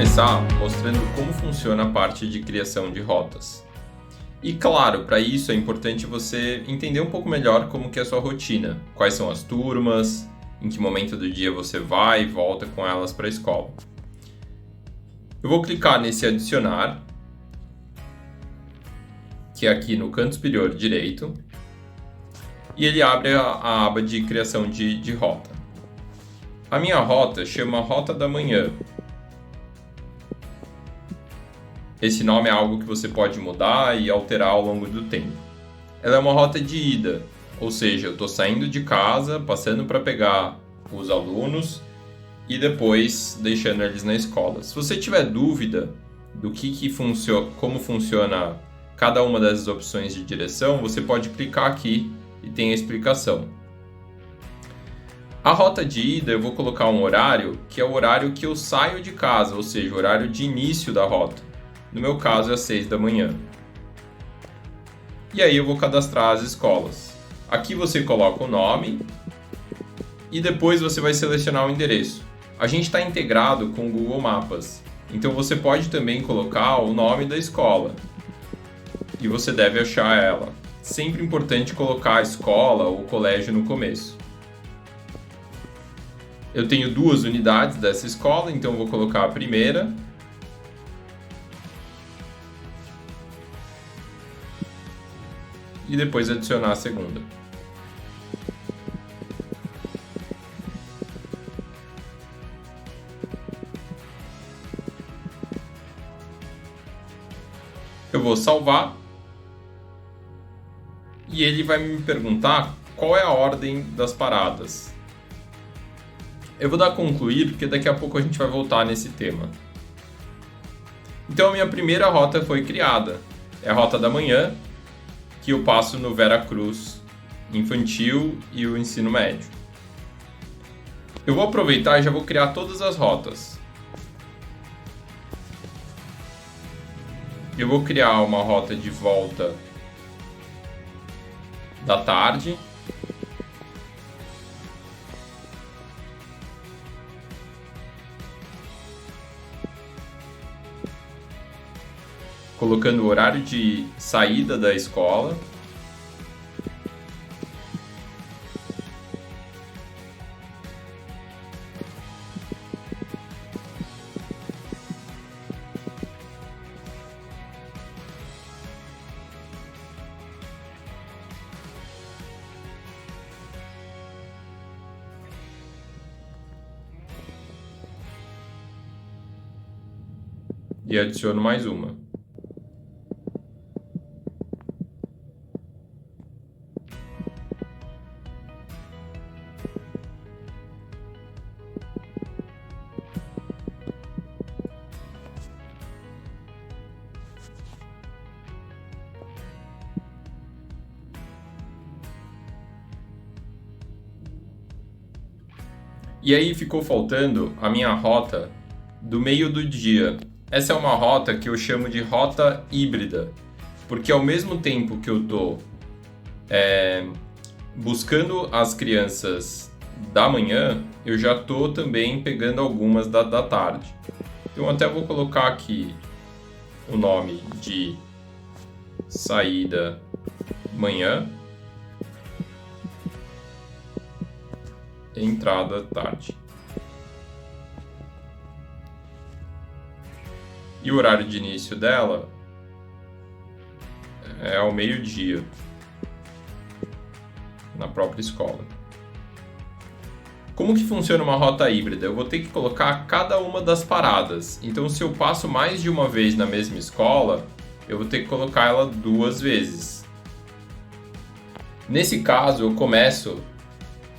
começar mostrando como funciona a parte de criação de rotas. E claro, para isso é importante você entender um pouco melhor como que é a sua rotina, quais são as turmas, em que momento do dia você vai e volta com elas para a escola. Eu vou clicar nesse adicionar, que é aqui no canto superior direito, e ele abre a aba de criação de rota. A minha rota chama Rota da Manhã. Esse nome é algo que você pode mudar e alterar ao longo do tempo. Ela é uma rota de ida, ou seja, eu estou saindo de casa, passando para pegar os alunos e depois deixando eles na escola. Se você tiver dúvida do como funciona cada uma dessas opções de direção, você pode clicar aqui e tem a explicação. A rota de ida eu vou colocar um horário que é o horário que eu saio de casa, ou seja, o horário de início da rota. No meu caso é às 6 da manhã. E aí eu vou cadastrar as escolas. Aqui você coloca o nome e depois você vai selecionar o endereço. A gente está integrado com o Google Maps, então você pode também colocar o nome da escola e você deve achar ela. Sempre importante colocar a escola ou colégio no começo. Eu tenho 2 unidades dessa escola, então eu vou colocar a primeira. E depois adicionar a segunda. Eu vou salvar. E ele vai me perguntar qual é a ordem das paradas. Eu vou dar concluir, porque daqui a pouco a gente vai voltar nesse tema. Então a minha primeira rota foi criada. É a Rota da Manhã, que eu passo no Vera Cruz infantil e o ensino médio. Eu vou aproveitar e já vou criar todas as rotas. Eu vou criar uma rota de volta da tarde. Colocando o horário de saída da escola. E adiciono mais uma. E aí ficou faltando a minha rota do meio do dia. Essa é uma rota que eu chamo de rota híbrida, porque ao mesmo tempo que eu estou buscando as crianças da manhã, eu já estou também pegando algumas da tarde. Então até vou colocar aqui o nome de saída manhã, entrada tarde. E o horário de início dela é ao meio-dia, na própria escola. Como que funciona uma rota híbrida? Eu vou ter que colocar cada uma das paradas. Então, se eu passo mais de uma vez na mesma escola, eu vou ter que colocar ela 2 vezes. Nesse caso, eu começo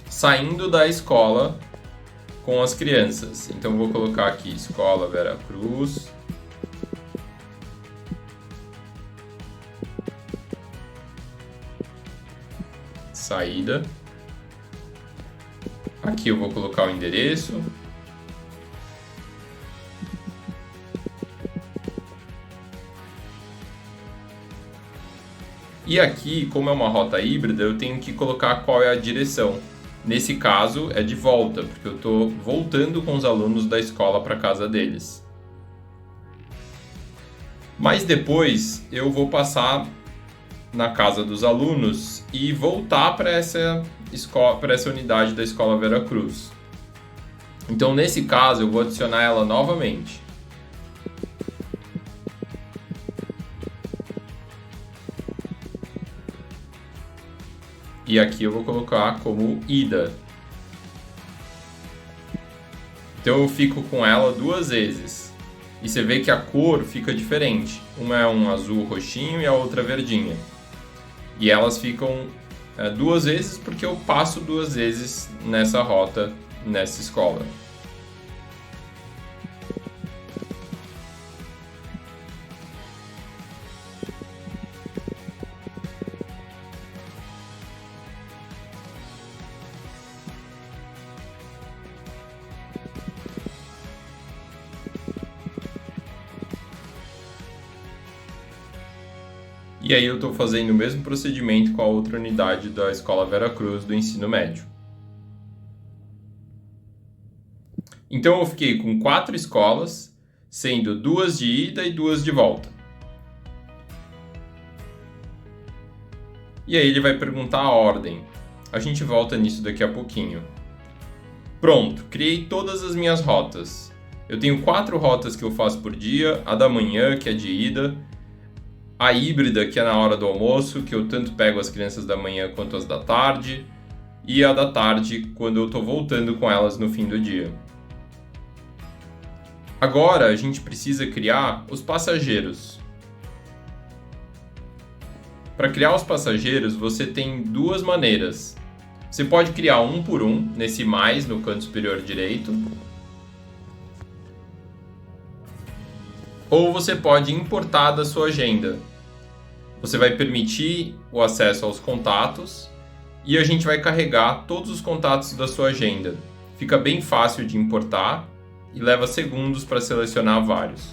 saindo da escola com as crianças. Então, eu vou colocar aqui Escola Vera Cruz. Saída. Aqui eu vou colocar o endereço. E aqui, como é uma rota híbrida, eu tenho que colocar qual é a direção. Nesse caso, é de volta, porque eu estou voltando com os alunos da escola para casa deles. Mas depois eu vou passar na casa dos alunos e voltar para essa unidade da Escola Vera Cruz. Então, nesse caso, eu vou adicionar ela novamente. E aqui eu vou colocar como ida. Então eu fico com ela 2 vezes. E você vê que a cor fica diferente. Uma é um azul roxinho e a outra verdinha. E elas ficam 2 vezes porque eu passo 2 vezes nessa rota, nessa escola. E aí eu estou fazendo o mesmo procedimento com a outra unidade da Escola Vera Cruz do ensino médio. Então eu fiquei com 4 escolas, sendo 2 de ida e 2 de volta. E aí ele vai perguntar a ordem. A gente volta nisso daqui a pouquinho. Pronto, criei todas as minhas rotas. Eu tenho 4 rotas que eu faço por dia, a da manhã, que é de ida, a híbrida, que é na hora do almoço, que eu tanto pego as crianças da manhã quanto as da tarde, e a da tarde, quando eu estou voltando com elas no fim do dia. Agora a gente precisa criar os passageiros. Para criar os passageiros, você tem 2 maneiras. Você pode criar um por um, nesse mais no canto superior direito, ou você pode importar da sua agenda. Você vai permitir o acesso aos contatos e a gente vai carregar todos os contatos da sua agenda. Fica bem fácil de importar e leva segundos para selecionar vários.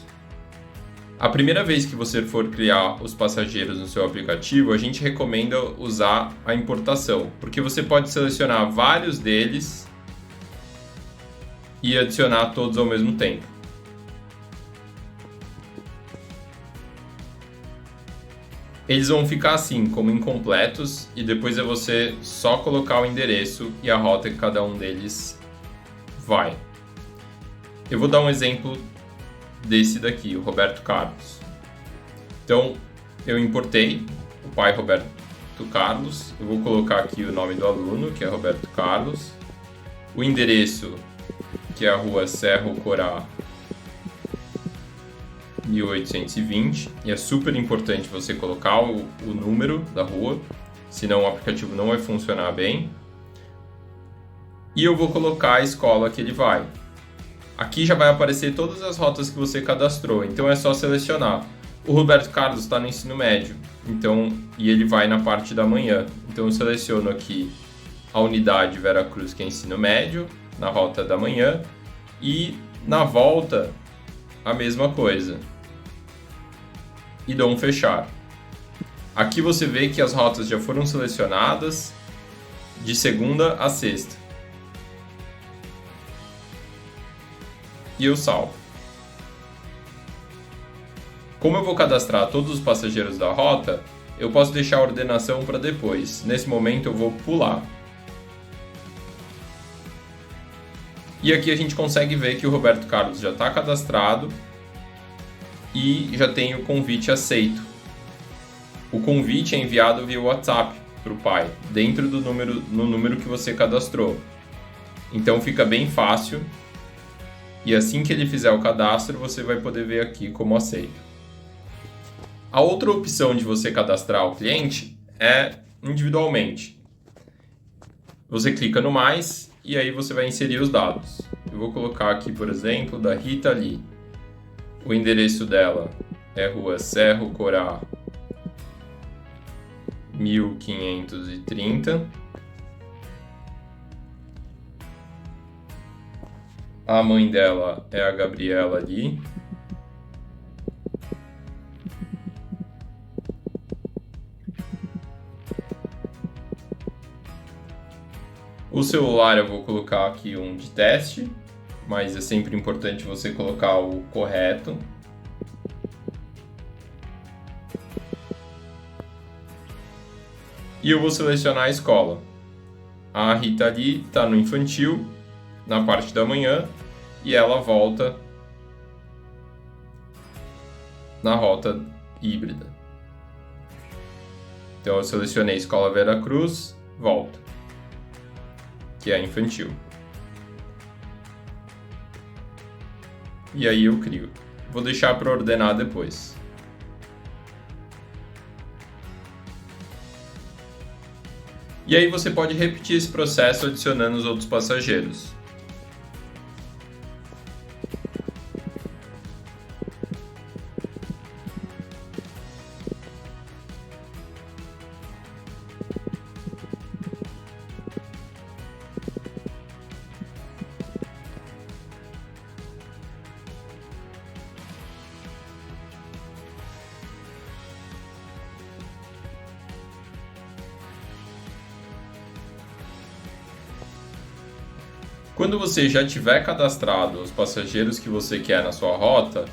A primeira vez que você for criar os passageiros no seu aplicativo, a gente recomenda usar a importação, porque você pode selecionar vários deles e adicionar todos ao mesmo tempo. Eles vão ficar assim, como incompletos, e depois é você só colocar o endereço e a rota que cada um deles vai. Eu vou dar um exemplo desse daqui, o Roberto Carlos. Então, eu importei o pai Roberto Carlos, eu vou colocar aqui o nome do aluno, que é Roberto Carlos, o endereço, que é a rua Cerro Corá, 1820, e é super importante você colocar o número da rua, senão o aplicativo não vai funcionar bem. E eu vou colocar a escola que ele vai. Aqui já vai aparecer todas as rotas que você cadastrou, então é só selecionar. O Roberto Carlos está no ensino médio, e ele vai na parte da manhã. Então eu seleciono aqui a unidade Vera Cruz, que é ensino médio, na rota da manhã, e na volta a mesma coisa. E dou um fechar. Aqui você vê que as rotas já foram selecionadas de segunda a sexta. E eu salvo. Como eu vou cadastrar todos os passageiros da rota, eu posso deixar a ordenação para depois. Nesse momento eu vou pular. E aqui a gente consegue ver que o Roberto Carlos já está cadastrado e já tem o convite aceito. O convite é enviado via WhatsApp para o pai, dentro do número que você cadastrou. Então fica bem fácil. E assim que ele fizer o cadastro, você vai poder ver aqui como aceito. A outra opção de você cadastrar o cliente é individualmente. Você clica no mais e aí você vai inserir os dados. Eu vou colocar aqui, por exemplo, da Rita Lee. O endereço dela é Rua Cerro Corá, 1530. A mãe dela é a Gabriela Lee. O celular eu vou colocar aqui um de teste, mas é sempre importante você colocar o correto. e eu vou selecionar a escola. A Rita ali está no infantil, na parte da manhã, e ela volta na rota híbrida. Então eu selecionei Escola Vera Cruz, volta, que é infantil. E aí eu crio. Vou deixar para ordenar depois. E aí você pode repetir esse processo adicionando os outros passageiros. Quando você já tiver cadastrado os passageiros que você quer na sua rota,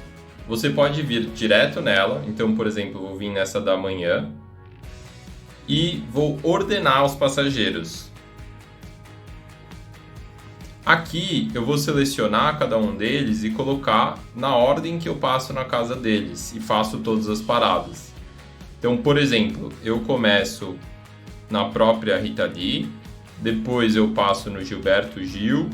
você pode vir direto nela. Então, por exemplo, eu vou vir nessa da manhã e vou ordenar os passageiros. Aqui eu vou selecionar cada um deles e colocar na ordem que eu passo na casa deles e faço todas as paradas. Então, por exemplo, eu começo na própria Rita Lee, depois eu passo no Gilberto Gil,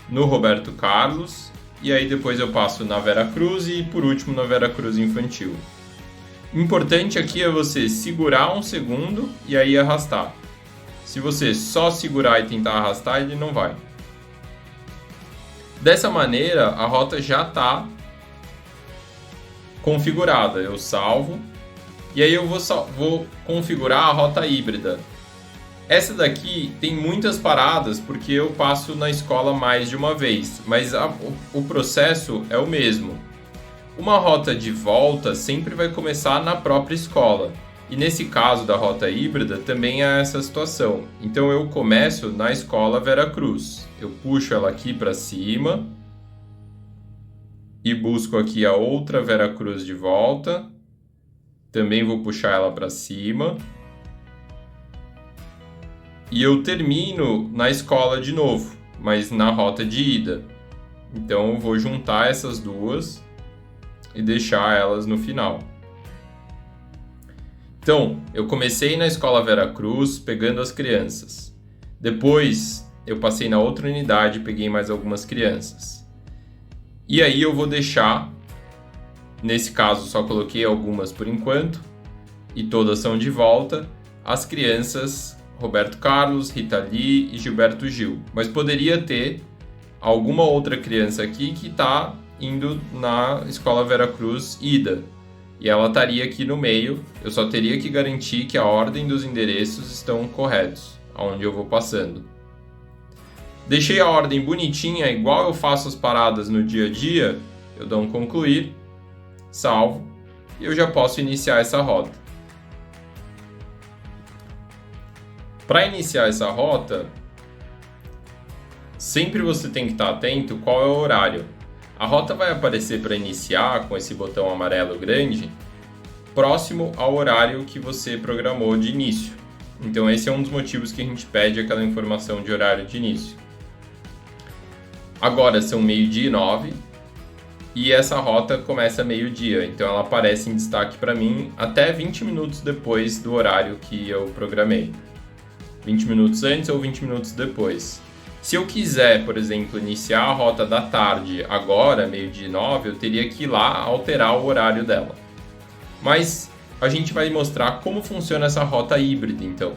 no Roberto Carlos, e aí depois eu passo na Vera Cruz e por último na Vera Cruz Infantil. Importante aqui é você segurar um segundo e aí arrastar. Se você só segurar e tentar arrastar, ele não vai. Dessa maneira, a rota já está configurada. Eu salvo e aí eu vou configurar a rota híbrida. Essa daqui tem muitas paradas porque eu passo na escola mais de uma vez, mas o processo é o mesmo. Uma rota de volta sempre vai começar na própria escola, e nesse caso da rota híbrida também é essa situação. Então eu começo na escola Vera Cruz, eu puxo ela aqui para cima e busco aqui a outra Vera Cruz de volta, também vou puxar ela para cima. E eu termino na escola de novo, mas na rota de ida. Então eu vou juntar essas duas e deixar elas no final. Então, eu comecei na escola Vera Cruz pegando as crianças. Depois eu passei na outra unidade e peguei mais algumas crianças. E aí eu vou deixar, nesse caso só coloquei algumas por enquanto, e todas são de volta, as crianças Roberto Carlos, Rita Lee e Gilberto Gil. Mas poderia ter alguma outra criança aqui que está indo na Escola Vera Cruz ida. E ela estaria aqui no meio. Eu só teria que garantir que a ordem dos endereços estão corretos, aonde eu vou passando. Deixei a ordem bonitinha, igual eu faço as paradas no dia a dia. Eu dou um concluir, salvo, e eu já posso iniciar essa rota. Para iniciar essa rota, sempre você tem que estar atento qual é o horário. A rota vai aparecer para iniciar com esse botão amarelo grande, próximo ao horário que você programou de início. Então esse é um dos motivos que a gente pede aquela informação de horário de início. Agora são 12:09 e essa rota começa meio-dia, então ela aparece em destaque para mim até 20 minutos depois do horário que eu programei. 20 minutos antes ou 20 minutos depois. Se eu quiser, por exemplo, iniciar a rota da tarde agora, 12:09, eu teria que ir lá alterar o horário dela. Mas a gente vai mostrar como funciona essa rota híbrida, então.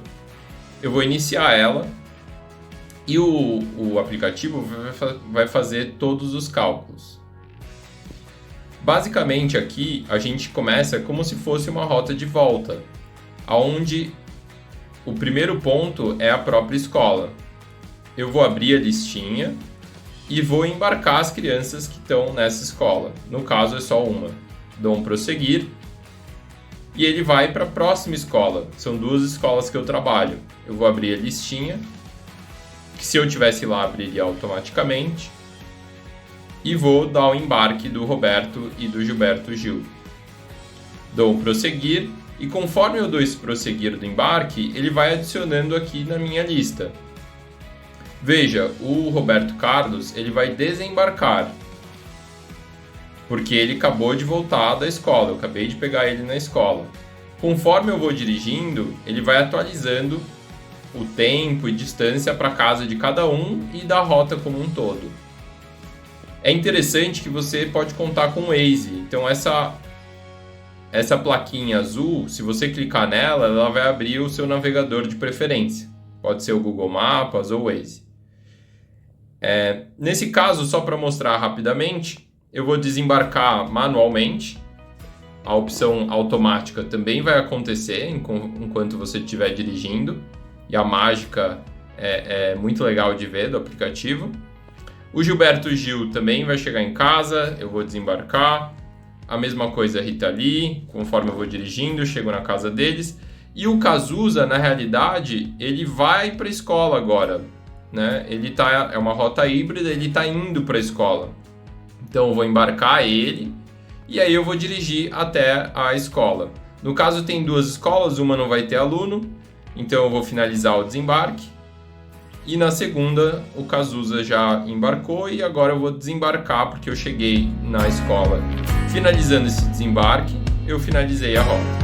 Eu vou iniciar ela e o aplicativo vai fazer todos os cálculos. Basicamente aqui a gente começa como se fosse uma rota de volta, onde o primeiro ponto é a própria escola. Eu vou abrir a listinha e vou embarcar as crianças que estão nessa escola. No caso é só uma. Dou um prosseguir e ele vai para a próxima escola. São duas escolas que eu trabalho. Eu vou abrir a listinha, que se eu tivesse lá abriria automaticamente, e vou dar o embarque do Roberto e do Gilberto Gil. Dou um prosseguir E conforme eu dou esse prosseguir do embarque, ele vai adicionando aqui na minha lista. Veja, o Roberto Carlos, ele vai desembarcar, porque ele acabou de voltar da escola, eu acabei de pegar ele na escola. Conforme eu vou dirigindo, ele vai atualizando o tempo e distância para a casa de cada um e da rota como um todo. É interessante que você pode contar com o Waze, então essa plaquinha azul, se você clicar nela, ela vai abrir o seu navegador de preferência. Pode ser o Google Maps ou o Waze. Nesse caso, só para mostrar rapidamente, eu vou desembarcar manualmente. A opção automática também vai acontecer enquanto você estiver dirigindo. E a mágica é muito legal de ver do aplicativo. O Gilberto Gil também vai chegar em casa, eu vou desembarcar. A mesma coisa a Rita Lee, conforme eu vou dirigindo, eu chego na casa deles. E o Cazuza, na realidade, ele vai para a escola agora, né? É uma rota híbrida, ele está indo para a escola. Então eu vou embarcar ele e aí eu vou dirigir até a escola. No caso tem duas escolas, uma não vai ter aluno, então eu vou finalizar o desembarque. E na segunda o Cazuza já embarcou e agora eu vou desembarcar porque eu cheguei na escola. Finalizando esse desembarque, eu finalizei a rota.